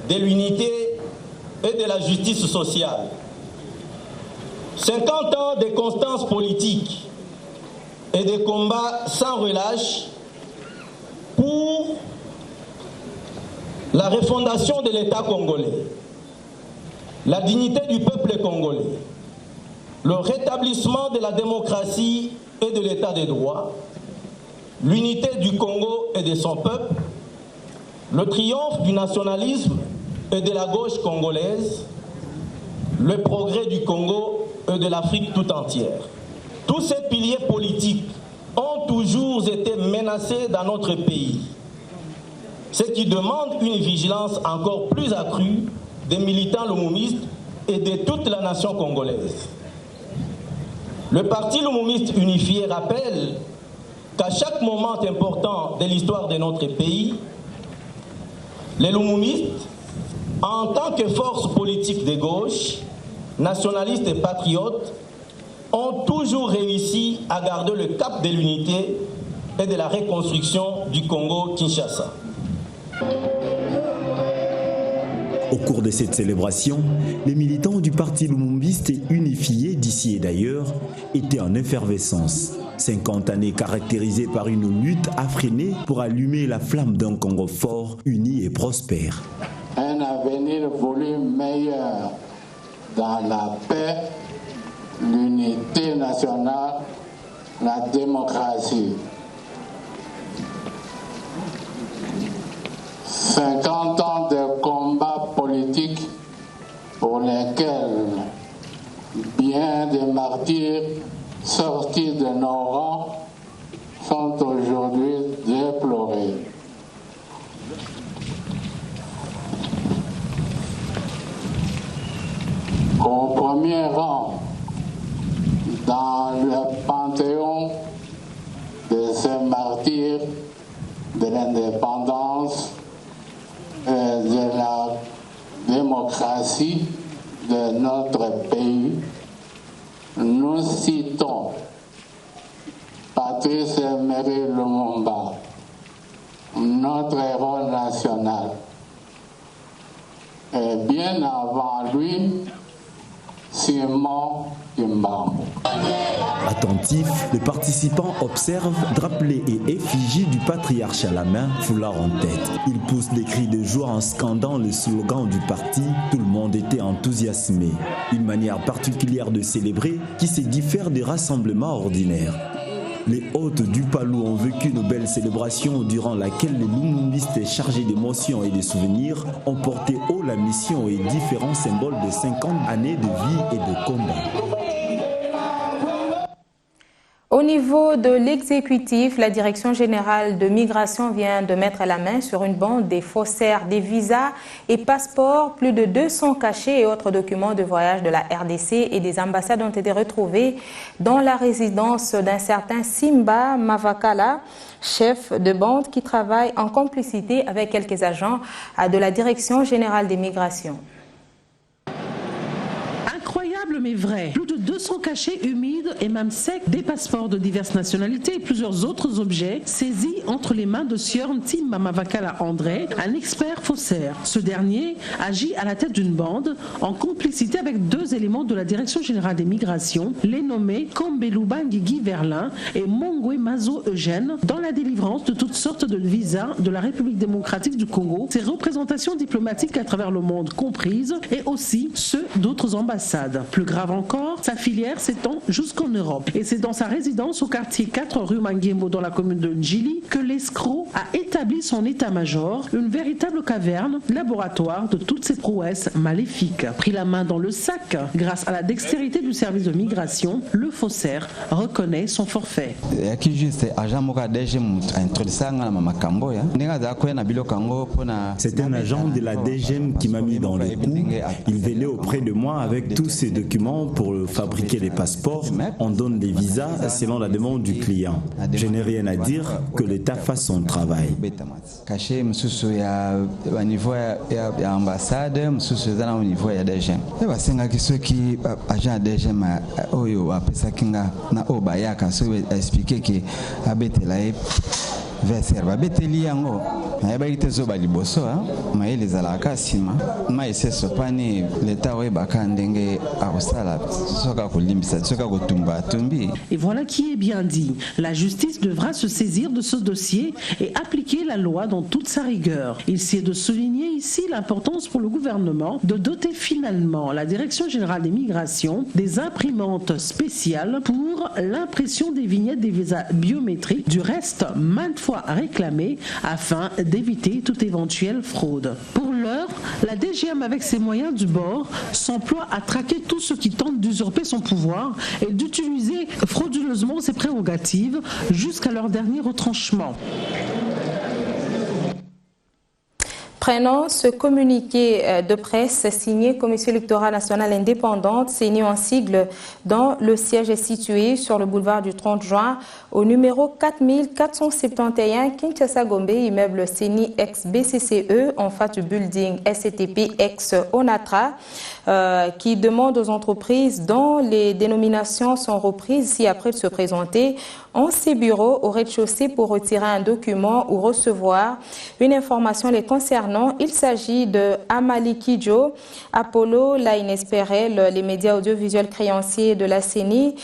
de l'unité et de la justice sociale. 50 ans de constance politique et de combats sans relâche pour la refondation de l'État congolais, la dignité du peuple congolais, le rétablissement de la démocratie et de l'État de droit, l'unité du Congo et de son peuple, le triomphe du nationalisme et de la gauche congolaise, le progrès du Congo et de l'Afrique tout entière. Tous ces piliers politiques ont toujours été menacés dans notre pays, ce qui demande une vigilance encore plus accrue des militants lumumistes et de toute la nation congolaise. Le Parti Lumumiste unifié rappelle qu'à chaque moment important de l'histoire de notre pays, les Lumumistes, en tant que force politique de gauche, nationalistes et patriotes, ont toujours réussi à garder le cap de l'unité et de la reconstruction du Congo-Kinshasa. Au cours de cette célébration, les militants du Parti Lumumbiste unifié d'ici et d'ailleurs étaient en effervescence. 50 années caractérisées par une lutte affrénée pour allumer la flamme d'un Congo fort, uni et prospère. Un avenir voulu meilleur dans la paix, l'unité nationale, la démocratie. 50 ans de combats politiques pour lesquels bien des martyrs sortis de nos rangs sont aujourd'hui déplorés. Au premier rang, dans le panthéon de ces martyrs de l'indépendance et de la démocratie de notre pays, nous citons Patrice Emery Lumumba, notre héros national. Et bien avant lui, Simon Kimbangu. Attentifs, les participants observent, drapelés et effigies du patriarche à la main, foulard en tête. Ils poussent des cris de joie en scandant le slogan du parti. Tout le monde était enthousiasmé. Une manière particulière de célébrer qui se diffère des rassemblements ordinaires. Les hôtes du Palou ont vécu une belle célébration durant laquelle les Lumumbistes chargés d'émotions et de souvenirs ont porté haut la mission et différents symboles de 50 années de vie et de combat. Au niveau de l'exécutif, la Direction générale de migration vient de mettre la main sur une bande des faussaires des visas et passeports. Plus de 200 cachets et autres documents de voyage de la RDC et des ambassades ont été retrouvés dans la résidence d'un certain Simba Mavakala, chef de bande qui travaille en complicité avec quelques agents de la Direction générale des migrations. Incroyable mais vrai. Plus de 200 cachets humides et même secs, des passeports de diverses nationalités et plusieurs autres objets saisis entre les mains de Sieur Ntimba Mavakala André, un expert faussaire. Ce dernier agit à la tête d'une bande en complicité avec deux éléments de la Direction générale des migrations, les nommés Kombeluba Ngigi Verlin et Mongwe Mazo Eugène, dans la délivrance de toutes sortes de visas de la République démocratique du Congo, ses représentations diplomatiques à travers le monde comprises et aussi ceux d'autres ambassades. Plus grave encore, sa filière s'étend jusqu'en Europe. Et c'est dans sa résidence au quartier 4 rue Manguembo dans la commune de Ndjili que l'escroc a établi son état-major, une véritable caverne, laboratoire de toutes ces prouesses maléfiques. Pris la main dans le sac, grâce à la dextérité du service de migration, le faussaire reconnaît son forfait. C'est un agent de la DGM qui m'a mis dans le coup. Il venait auprès de moi avec tous ces documents pour fabriquer les passeports. On donne des visas selon la demande du client. Je n'ai rien à dire, que l'État fasse son travail. verser babeteli yango nayebaki zo baliboso mayele ezalaka nsima maese sopani leta oyebaka ndenge akosala soka kolimbisa soka kotumba atumbi. Et voilà qui est bien dit. La justice devra se saisir de ce dossier et appliquer la loi dans toute sa rigueur. Il s'est de souligner ici l'importance pour le gouvernement de doter finalement la Direction générale des migrations des imprimantes spéciales pour l'impression des vignettes des visas biométriques, du reste maintes fois réclamées afin d'éviter toute éventuelle fraude. Pour l'heure, la DGM avec ses moyens du bord s'emploie à traquer tous ceux qui tentent d'usurper son pouvoir et d'utiliser frauduleusement ses prérogatives jusqu'à leur dernier retranchement. Prenons ce communiqué de presse signé Commission électorale nationale indépendante, CENI en sigle, dont le siège est situé sur le boulevard du 30 juin au numéro 4471 Kinshasa Gombe, immeuble CENI ex-BCCE en face du building SCTP ex-ONATRA, qui demande aux entreprises dont les dénominations sont reprises ci-après de se présenter en ces bureaux au rez-de-chaussée pour retirer un document ou recevoir une information les concernant. Il s'agit de Amaliki Joe, Apollo, Line Esperel, les médias audiovisuels créanciers de la CENI,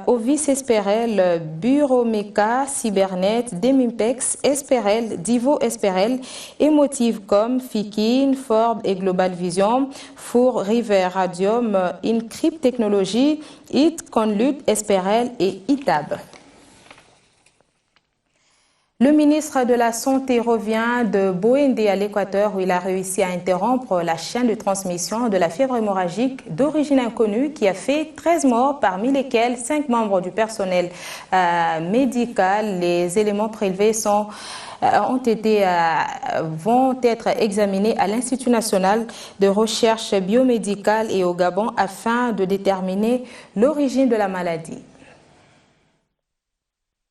Ovis Esperel, Bureau Meca, Cybernet, Demimpex, Esperel, Divo Esperel, Emotive.com, Fikin, Forbes et Global Vision, Four River Radium, Incrypt Technologies, IT, Conlut, Esperel et ITAB. Le ministre de la Santé revient de Boendé à l'Équateur où il a réussi à interrompre la chaîne de transmission de la fièvre hémorragique d'origine inconnue qui a fait 13 morts, parmi lesquels 5 membres du personnel médical. Les éléments prélevés vont être examinés à l'Institut national de recherche biomédicale et au Gabon afin de déterminer l'origine de la maladie.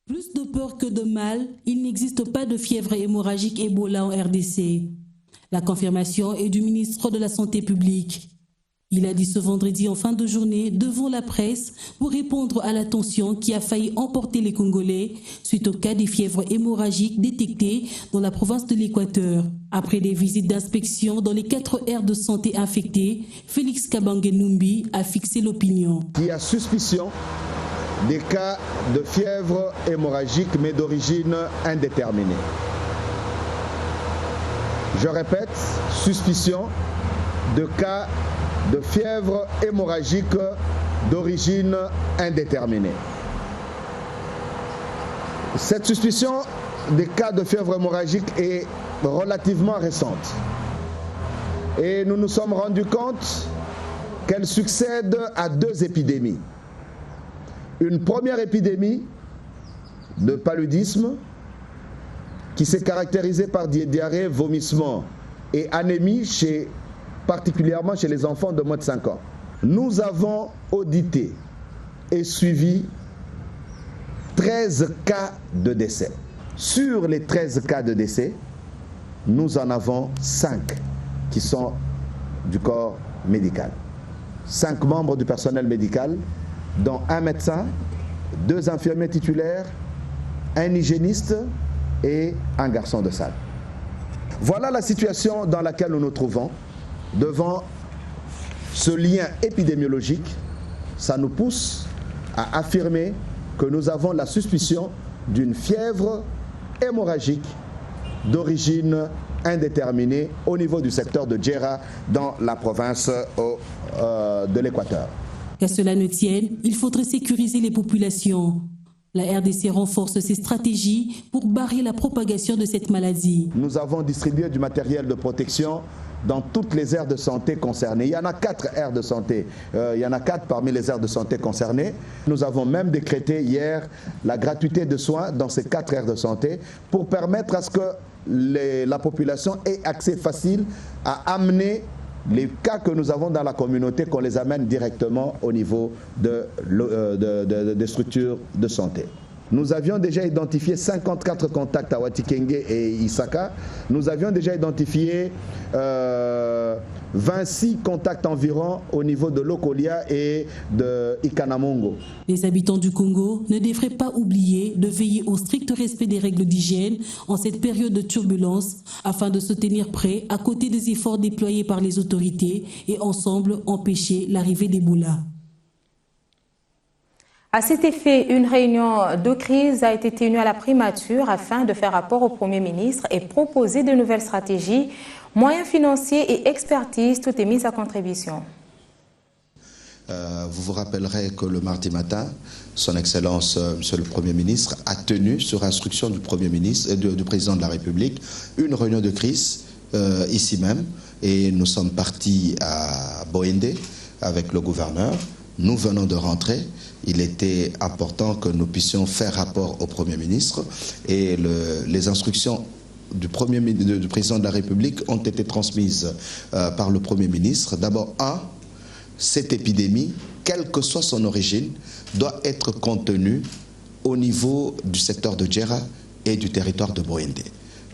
Plus de peur que de mal, il n'existe pas de fièvre hémorragique Ebola en RDC. La confirmation est du ministre de la Santé publique. Il a dit ce vendredi en fin de journée devant la presse pour répondre à la tension qui a failli emporter les Congolais suite au cas des fièvres hémorragiques détectées dans la province de l'Équateur. Après des visites d'inspection dans les 4 aires de santé infectées, Félix Kabange-Numbi a fixé l'opinion. Il y a suspicion des cas de fièvre hémorragique mais d'origine indéterminée. Je répète, suspicion de cas de fièvre hémorragique d'origine indéterminée. Cette suspicion des cas de fièvre hémorragique est relativement récente. Et nous nous sommes rendus compte qu'elle succède à 2 épidémies. Une première épidémie de paludisme qui s'est caractérisée par des diarrhées, vomissements et anémie, particulièrement chez les enfants de moins de 5 ans. Nous avons audité et suivi 13 cas de décès. Sur les 13 cas de décès, nous en avons 5 qui sont du corps médical. 5 membres du personnel médical, dont un médecin, 2 infirmiers titulaires, un hygiéniste et un garçon de salle. Voilà la situation dans laquelle nous nous trouvons devant ce lien épidémiologique. Ça nous pousse à affirmer que nous avons la suspicion d'une fièvre hémorragique d'origine indéterminée au niveau du secteur de Djera dans la province de l'Équateur. Qu'à cela ne tienne, il faudrait sécuriser les populations. La RDC renforce ses stratégies pour barrer la propagation de cette maladie. Nous avons distribué du matériel de protection dans toutes les aires de santé concernées. Il y en a 4 aires de santé. Il y en a 4 parmi les aires de santé concernées. Nous avons même décrété hier la gratuité de soins dans ces 4 aires de santé pour permettre à ce que la population ait accès facile à amener les cas que nous avons dans la communauté, qu'on les amène directement au niveau des structures de santé. Nous avions déjà identifié 54 contacts à Watikenge et Isaka. Nous avions déjà identifié 26 contacts environ au niveau de Lokolia et de Ikanamongo. Les habitants du Congo ne devraient pas oublier de veiller au strict respect des règles d'hygiène en cette période de turbulence afin de se tenir prêts à côté des efforts déployés par les autorités et ensemble empêcher l'arrivée d'Ebola. À cet effet, une réunion de crise a été tenue à la primature afin de faire rapport au Premier ministre et proposer de nouvelles stratégies, moyens financiers et expertise, tout est mis à contribution. Vous vous rappellerez que le mardi matin, Son Excellence, Monsieur le Premier ministre, a tenu, sur instruction du Premier ministre, du Président de la République, une réunion de crise ici même. Et nous sommes partis à Boende avec le gouverneur. Nous venons de rentrer. Il était important que nous puissions faire rapport au Premier ministre. Et les instructions du Président de la République ont été transmises par le Premier ministre. D'abord, cette épidémie, quelle que soit son origine, doit être contenue au niveau du secteur de Djera et du territoire de Boende.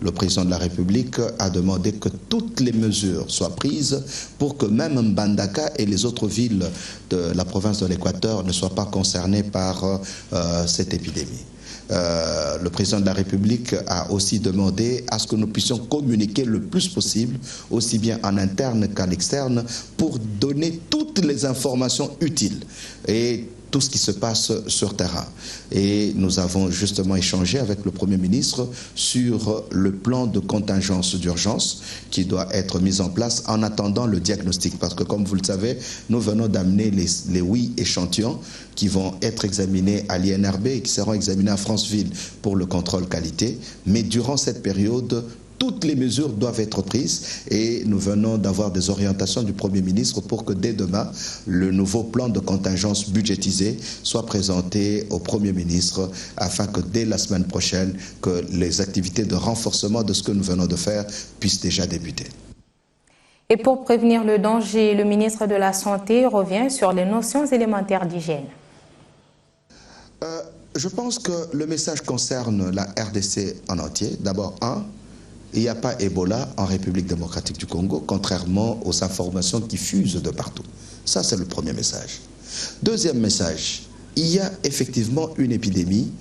Le président de la République a demandé que toutes les mesures soient prises pour que même Mbandaka et les autres villes de la province de l'Équateur ne soient pas concernées par cette épidémie. Le président de la République a aussi demandé à ce que nous puissions communiquer le plus possible, aussi bien en interne qu'en externe, pour donner toutes les informations utiles et tout ce qui se passe sur terrain. Et nous avons justement échangé avec le Premier ministre sur le plan de contingence d'urgence qui doit être mis en place en attendant le diagnostic. Parce que comme vous le savez, nous venons d'amener les 8 échantillons qui vont être examinés à l'INRB et qui seront examinés à Franceville pour le contrôle qualité. Mais durant cette période, toutes les mesures doivent être prises et nous venons d'avoir des orientations du Premier ministre pour que dès demain, le nouveau plan de contingence budgétisé soit présenté au Premier ministre afin que dès la semaine prochaine, que les activités de renforcement de ce que nous venons de faire puissent déjà débuter. Et pour prévenir le danger, le ministre de la Santé revient sur les notions élémentaires d'hygiène. Je pense que le message concerne la RDC en entier. D'abord, il n'y a pas Ebola en République démocratique du Congo, contrairement aux informations qui fusent de partout. Ça, c'est le premier message. Deuxième message, il y a effectivement une épidémie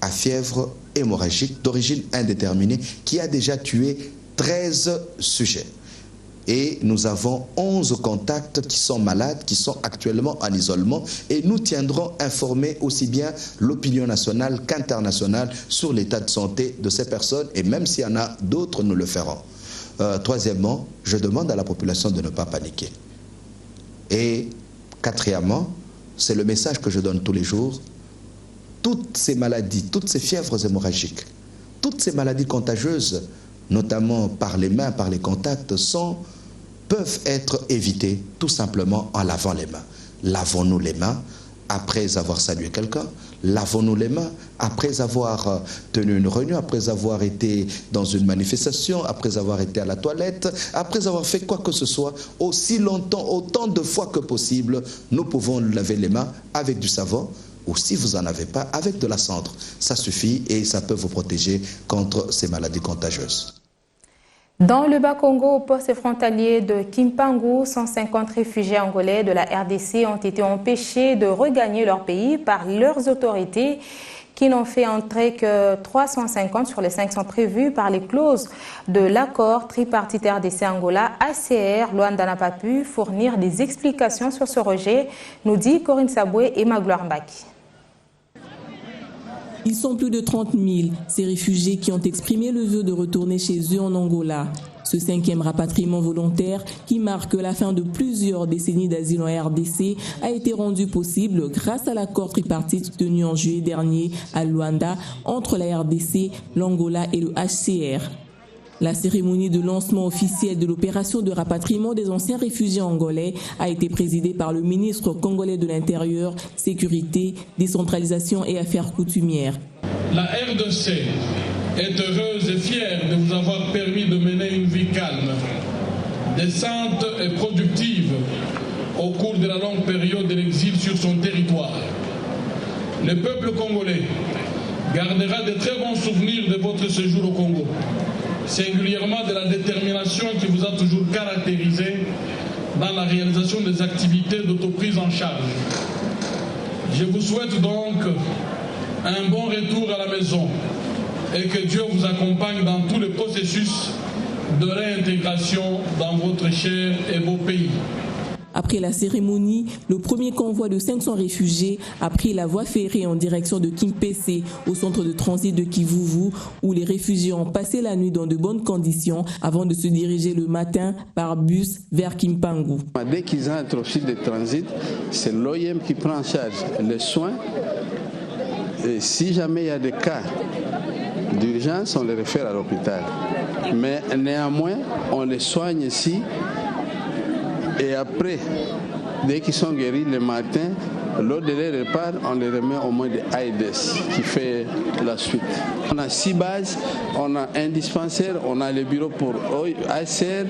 à fièvre hémorragique d'origine indéterminée qui a déjà tué 13 sujets. Et nous avons 11 contacts qui sont malades, qui sont actuellement en isolement. Et nous tiendrons informés aussi bien l'opinion nationale qu'internationale sur l'état de santé de ces personnes. Et même s'il y en a d'autres, nous le ferons. Troisièmement, je demande à la population de ne pas paniquer. Et quatrièmement, c'est le message que je donne tous les jours. Toutes ces maladies, toutes ces fièvres hémorragiques, toutes ces maladies contagieuses, notamment par les mains, par les contacts, peuvent être évitées tout simplement en lavant les mains. Lavons-nous les mains après avoir salué quelqu'un, lavons-nous les mains après avoir tenu une réunion, après avoir été dans une manifestation, après avoir été à la toilette, après avoir fait quoi que ce soit, aussi longtemps, autant de fois que possible, nous pouvons laver les mains avec du savon, ou si vous n'en avez pas, avec de la cendre. Ça suffit et ça peut vous protéger contre ces maladies contagieuses. Dans le Bas-Congo, au poste frontalier de Kimpangu, 150 réfugiés angolais de la RDC ont été empêchés de regagner leur pays par leurs autorités qui n'ont fait entrer que 350 sur les 500 prévus par les clauses de l'accord tripartite RDC-Angola. ACR, Luanda n'a pas pu fournir des explications sur ce rejet, nous dit Corinne Saboué et Magloire Mbaki. Ils sont plus de 30 000, ces réfugiés qui ont exprimé le vœu de retourner chez eux en Angola. Ce 5e rapatriement volontaire, qui marque la fin de plusieurs décennies d'asile en RDC, a été rendu possible grâce à l'accord tripartite tenu en juillet dernier à Luanda entre la RDC, l'Angola et le HCR. La cérémonie de lancement officiel de l'opération de rapatriement des anciens réfugiés angolais a été présidée par le ministre congolais de l'Intérieur, Sécurité, Décentralisation et Affaires coutumières. La RDC est heureuse et fière de vous avoir permis de mener une vie calme, décente et productive au cours de la longue période de l'exil sur son territoire. Le peuple congolais gardera de très bons souvenirs de votre séjour au Congo, singulièrement de la détermination qui vous a toujours caractérisé dans la réalisation des activités d'autoprise en charge. Je vous souhaite donc un bon retour à la maison et que Dieu vous accompagne dans tout le processus de réintégration dans votre cher et beau pays. Après la cérémonie, le premier convoi de 500 réfugiés a pris la voie ferrée en direction de Kimpese, au centre de transit de Kivuvu, où les réfugiés ont passé la nuit dans de bonnes conditions avant de se diriger le matin par bus vers Kimpangu. Dès qu'ils entrent au site de transit, c'est l'OIM qui prend en charge les soins. Et si jamais il y a des cas d'urgence, on les réfère à l'hôpital. Mais néanmoins, on les soigne ici. Et après, dès qu'ils sont guéris le matin, lors de leur repas, on les remet au moins de AIDS qui fait la suite. On a 6 bases, on a un dispensaire, on a le bureau pour ACR,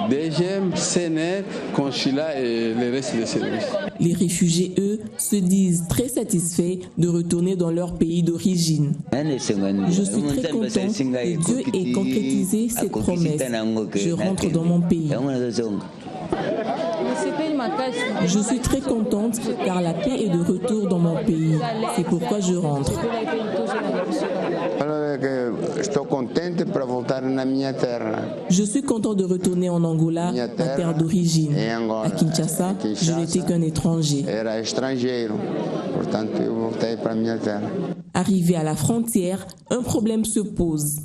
DGM, CNR, consulat et le reste des services. Les réfugiés, eux, se disent très satisfaits de retourner dans leur pays d'origine. Je suis très content que Dieu ait concrétisé cette promesse. Je rentre dans mon pays. Je suis très contente car la paix est de retour dans mon pays. C'est pourquoi je rentre. Je suis content de retourner en Angola, ma terre d'origine. À Kinshasa, je n'étais qu'un étranger. Arrivé à la frontière, un problème se pose.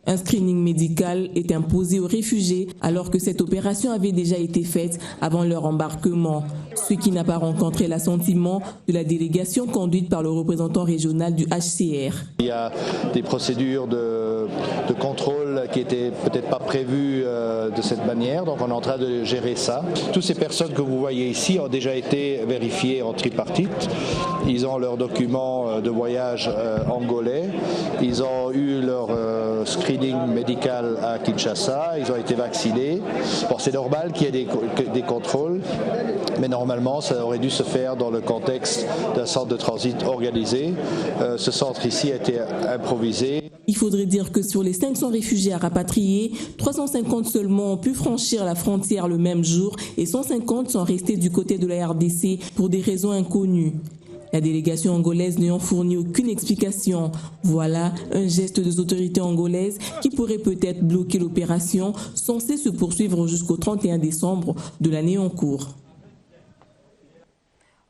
Un screening médical est imposé aux réfugiés alors que cette opération avait déjà été faite avant leur embarquement, ce qui n'a pas rencontré l'assentiment de la délégation conduite par le représentant régional du HCR. Il y a des procédures de contrôle qui n'étaient peut-être pas prévues de cette manière, donc on est en train de gérer ça. Toutes ces personnes que vous voyez ici ont déjà été vérifiées en tripartite. Ils ont leurs documents de voyage angolais, ils ont eu leur screening médical à Kinshasa, ils ont été vaccinés. Bon, c'est normal qu'il y ait des contrôles, mais normalement ça aurait dû se faire dans le contexte d'un centre de transit organisé. Ce centre ici a été improvisé. Il faudrait dire que sur les 500 réfugiés à rapatrier, 350 seulement ont pu franchir la frontière le même jour et 150 sont restés du côté de la RDC pour des raisons inconnues. La délégation angolaise n'ayant fourni aucune explication. Voilà un geste des autorités angolaises qui pourrait peut-être bloquer l'opération censée se poursuivre jusqu'au 31 décembre de l'année en cours.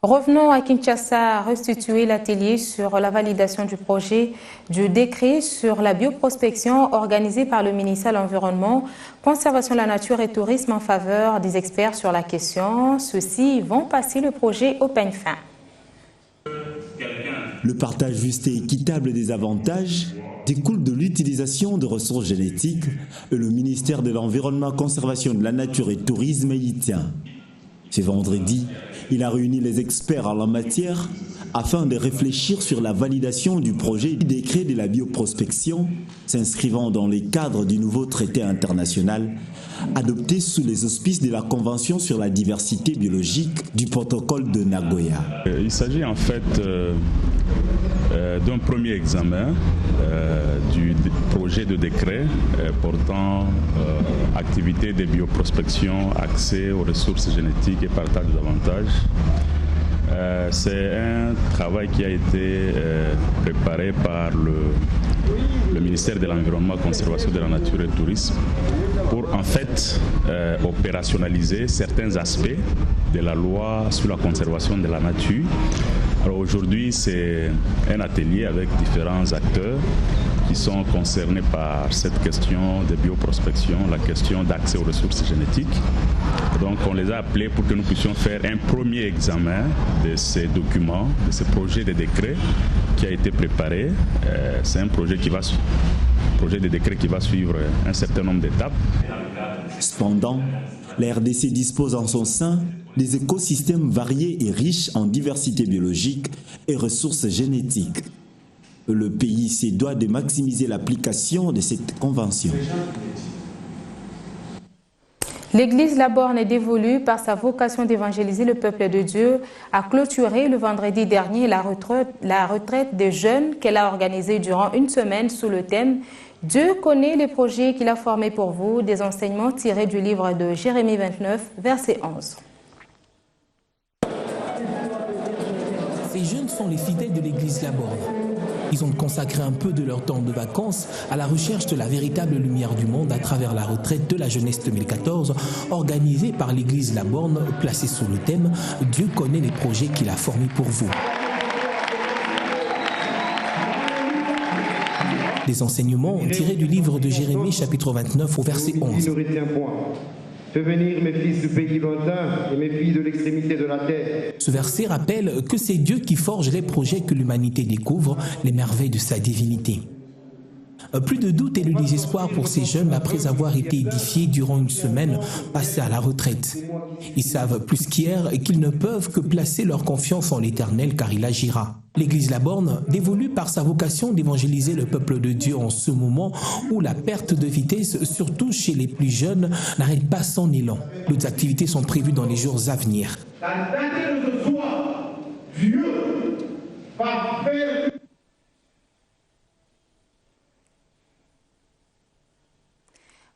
Revenons à Kinshasa, restituer l'atelier sur la validation du projet du décret sur la bioprospection organisé par le ministère de l'Environnement, Conservation de la Nature et Tourisme en faveur des experts sur la question. Ceux-ci vont passer le projet au peigne fin. Le partage juste et équitable des avantages découle de l'utilisation de ressources génétiques et le ministère de l'Environnement, Conservation de la Nature et Tourisme y tient. Ce vendredi, il a réuni les experts en la matière afin de réfléchir sur la validation du projet du décret de la bioprospection s'inscrivant dans les cadres du nouveau traité international adopté sous les auspices de la Convention sur la diversité biologique du protocole de Nagoya. Il s'agit en fait d'un premier examen du projet de décret portant activité de bioprospection, accès aux ressources génétiques et partage d'avantages. C'est un travail qui a été préparé par le ministère de l'Environnement, Conservation de la Nature et Tourisme pour en fait opérationnaliser certains aspects de la loi sur la conservation de la nature. Alors aujourd'hui, c'est un atelier avec différents acteurs qui sont concernés par cette question de bioprospection, la question d'accès aux ressources génétiques. Donc on les a appelés pour que nous puissions faire un premier examen de ces documents, de ce projet de décret qui a été préparé. C'est un projet de décret qui va suivre un certain nombre d'étapes. Cependant, la RDC dispose en son sein des écosystèmes variés et riches en diversité biologique et ressources génétiques. Le pays se doit de maximiser l'application de cette convention. L'église La Borne est dévolue par sa vocation d'évangéliser le peuple de Dieu a clôturé le vendredi dernier la retraite des jeunes qu'elle a organisée durant une semaine sous le thème « Dieu connaît les projets qu'il a formés pour vous, des enseignements tirés du livre de Jérémie 29, verset 11. Ces jeunes sont les fidèles de l'église La Borne. Ils ont consacré un peu de leur temps de vacances à la recherche de la véritable lumière du monde à travers la retraite de la jeunesse 2014 organisée par l'église La Borne, placée sous le thème « Dieu connaît les projets qu'il a formés pour vous ». Des enseignements tirés du livre de Jérémie chapitre 29 au verset 11. Fais venir mes fils du pays lointain et mes filles de l'extrémité de la terre. Ce verset rappelle que c'est Dieu qui forge les projets que l'humanité découvre, les merveilles de sa divinité. Plus de doute et de désespoir pour ces jeunes après avoir été édifiés durant une semaine passée à la retraite. Ils savent plus qu'hier qu'ils ne peuvent que placer leur confiance en l'Éternel car il agira. L'église La Borne, dévolue par sa vocation d'évangéliser le peuple de Dieu en ce moment où la perte de vitesse, surtout chez les plus jeunes, n'arrête pas son élan. D'autres activités sont prévues dans les jours à venir. Dieu va faire.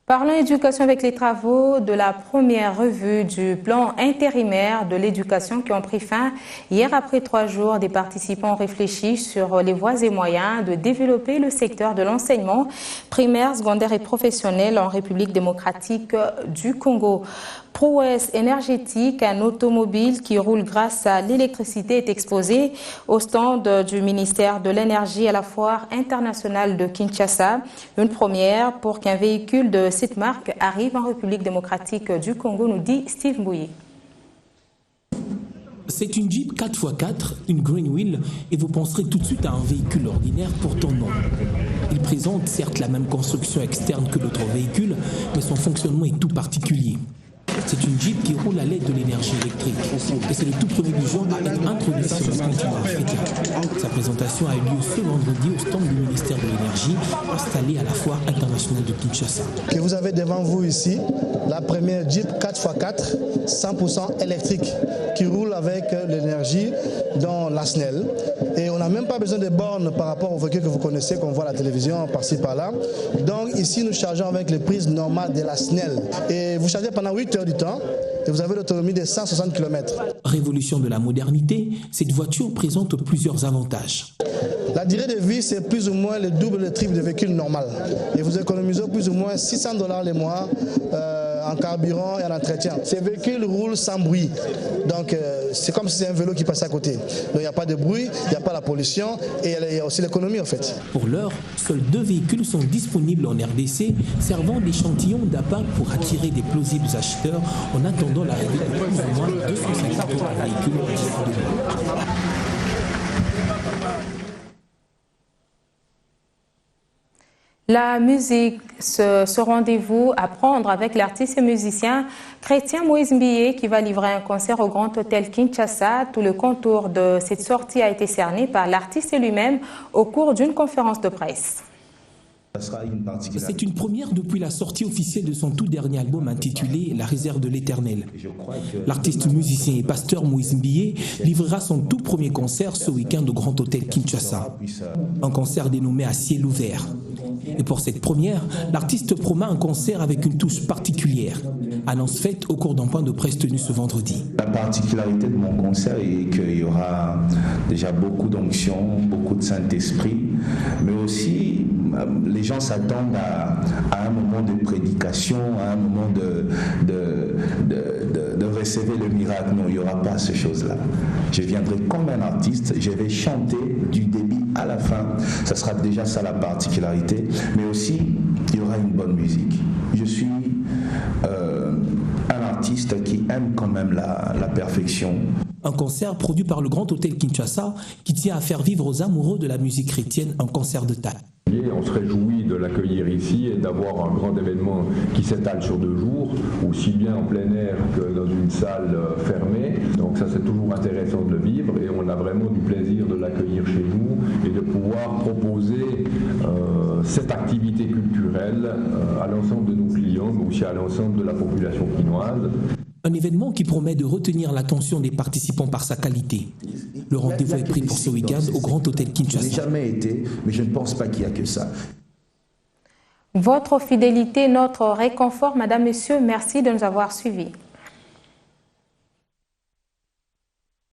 Parlons éducation avec les travaux de la première revue du plan intérimaire de l'éducation qui ont pris fin hier après 3 jours. Des participants ont réfléchi sur les voies et moyens de développer le secteur de l'enseignement primaire, secondaire et professionnel en République démocratique du Congo. Prouesse énergétique, un automobile qui roule grâce à l'électricité est exposé au stand du ministère de l'Énergie à la foire internationale de Kinshasa. Une première pour qu'un véhicule de cette marque arrive en République démocratique du Congo, nous dit Steve Mbouye. C'est une Jeep 4x4, une Green Wheel, et vous penserez tout de suite à un véhicule ordinaire, pourtant non. Il présente certes la même construction externe que l'autre véhicule, mais son fonctionnement est tout particulier. C'est une Jeep qui roule à l'aide de l'énergie électrique et c'est le tout premier du genre à être introduit sur le continent africain. Sa présentation a eu lieu ce vendredi au stand du ministère de l'Énergie installé à la foire internationale de Kinshasa. Que vous avez devant vous ici, la première Jeep 4x4 100% électrique qui roule avec l'énergie dans la SNEL. Et on n'a même pas besoin de bornes par rapport aux véhicules que vous connaissez, qu'on voit à la télévision par-ci par-là. Donc ici nous chargeons avec les prises normales de la SNEL. Et vous chargez pendant 8 heures du temps et vous avez l'autonomie de 160 km. Révolution de la modernité, cette voiture présente plusieurs avantages. La durée de vie, c'est plus ou moins le double, le triple de véhicule normal. Et vous économisez plus ou moins $600 les mois en carburant et en entretien. Ces véhicules roulent sans bruit. Donc c'est comme si c'est un vélo qui passe à côté. Donc il n'y a pas de bruit, il n'y a pas la pollution et il y a aussi l'économie en fait. Pour l'heure, seuls 2 véhicules sont disponibles en RDC, servant d'échantillon d'appât pour attirer des plausibles acheteurs en attendant l'arrivée de plus ou moins 250 autres véhicules en demain. La musique, ce rendez-vous à prendre avec l'artiste et musicien Chrétien Moïse Mbouye qui va livrer un concert au Grand Hôtel Kinshasa. Tout le contour de cette sortie a été cerné par l'artiste lui-même au cours d'une conférence de presse. C'est une première depuis la sortie officielle de son tout dernier album intitulé La réserve de l'Éternel. L'artiste, musicien et pasteur Moïse Mbouye livrera son tout premier concert ce week-end au Grand Hôtel Kinshasa. Un concert dénommé à ciel ouvert. Et pour cette première, l'artiste promet un concert avec une touche particulière. Annonce faite au cours d'un point de presse tenu ce vendredi. La particularité de mon concert est qu'il y aura déjà beaucoup d'onction, beaucoup de Saint-Esprit, mais aussi les gens s'attendent à un moment de prédication, à un moment de recevoir le miracle. Non, il n'y aura pas ces choses-là. Je viendrai comme un artiste, je vais chanter du début à la fin. Ça sera déjà ça la particularité, mais aussi il y aura une bonne musique. Je suis un artiste qui aime quand même la perfection. Un concert produit par le Grand Hôtel Kinshasa qui tient à faire vivre aux amoureux de la musique chrétienne un concert de taille. On se réjouit de l'accueillir ici et d'avoir un grand événement qui s'étale sur 2 jours, aussi bien en plein air que dans une salle fermée. Donc ça, c'est toujours intéressant de le vivre et on a vraiment du plaisir de l'accueillir chez nous et de pouvoir proposer cette activité culturelle à l'ensemble de nos clients, mais aussi à l'ensemble de la population quinoise. Un événement qui promet de retenir l'attention des participants par sa qualité. Le rendez-vous est pris pour ce week-end au Grand Hôtel Kinshasa. Je n'ai jamais été, mais je ne pense pas qu'il n'y a que ça. Votre fidélité, notre réconfort. Madame, Monsieur, merci de nous avoir suivis.